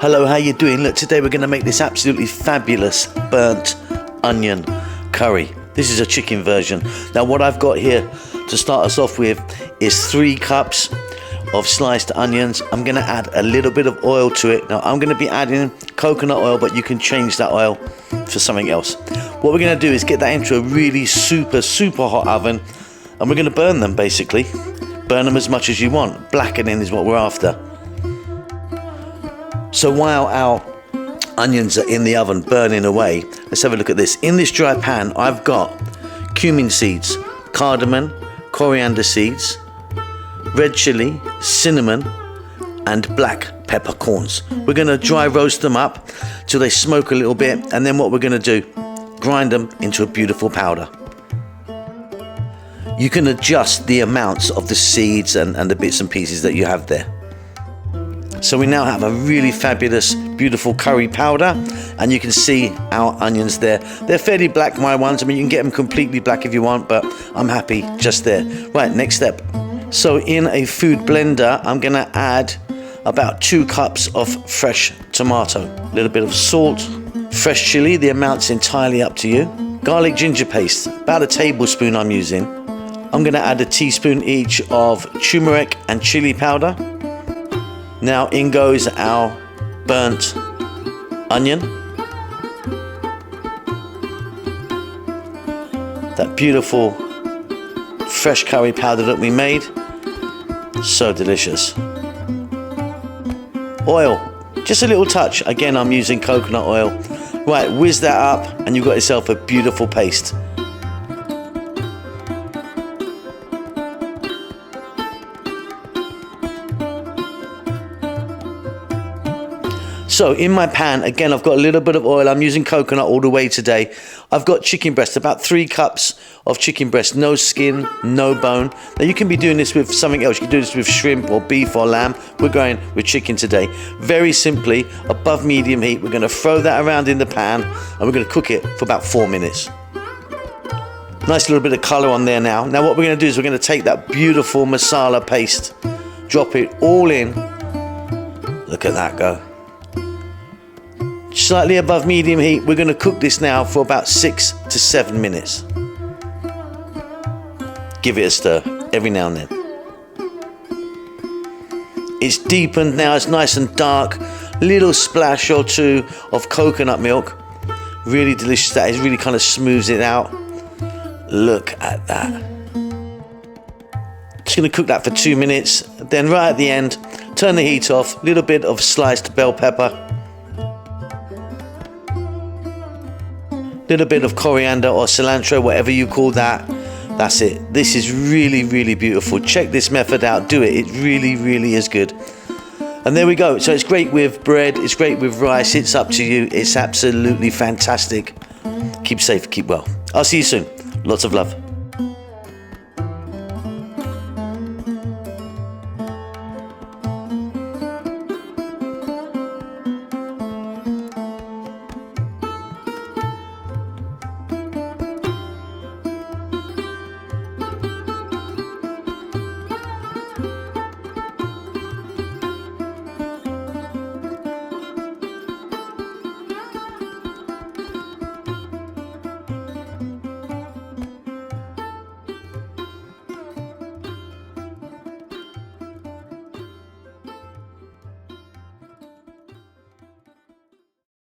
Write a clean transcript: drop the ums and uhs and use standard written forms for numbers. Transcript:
Hello, how you doing? Look, today we're going to make this absolutely fabulous burnt onion curry. This is a chicken version. Now what I've got here to start us off with is 3 cups of sliced onions. I'm going to add a little bit of oil to it. Now I'm going to be adding coconut oil, but you can change that oil for something else. What we're going to do is get that into a really super hot oven, and we're going to burn them basically. Burn them as much as you want. Blackening is what we're after. So while our onions are in the oven burning away, let's have a look at this. In this dry pan, I've got cumin seeds, cardamom, coriander seeds, red chili, cinnamon, and black peppercorns. We're going to dry roast them up till they smoke a little bit, and then what we're going to do, grind them into a beautiful powder. You can adjust the amounts of the seeds and the bits and pieces that you have there. So we now have a really fabulous, beautiful curry powder, and you can see our onions there. They're fairly black, my ones. I mean, you can get them completely black if you want, but I'm happy just there. Right, next step. So in a food blender, I'm gonna add about 2 cups of fresh tomato, a little bit of salt, fresh chili, the amount's entirely up to you. Garlic ginger paste, about a tablespoon I'm using. I'm gonna add a teaspoon each of turmeric and chili powder. Now in goes our burnt onion. That beautiful fresh curry powder that we made. So delicious. Oil, just a little touch. Again, I'm using coconut oil. Right, whiz that up and you've got yourself a beautiful paste. So in my pan, again, I've got a little bit of oil. I'm using coconut all the way today. I've got chicken breast, about 3 cups of chicken breast, no skin, no bone. Now you can be doing this with something else. You can do this with shrimp or beef or lamb. We're going with chicken today. Very simply, above medium heat, we're gonna throw that around in the pan and we're gonna cook it for about 4 minutes. Nice little bit of color on there now. Now what we're gonna do is we're gonna take that beautiful masala paste, drop it all in. Look at that go. Slightly above medium heat, we're going to cook this now for about 6 to 7 minutes. Give it a stir every now and then. It's deepened now, it's nice and dark. Little splash or 2 of coconut milk. Really delicious, that is, really kind of smooths it out. Look at that. Just going to cook that for 2 minutes. Then right at the end, turn the heat off. Little bit of sliced bell pepper. Little bit of coriander or cilantro, whatever you call that. That's it. This is really beautiful. Check this method out. Do it. It really is good. And there we go. So it's great with bread. It's great with rice. It's up to you. It's absolutely fantastic. Keep safe. Keep well. I'll see you soon. Lots of love.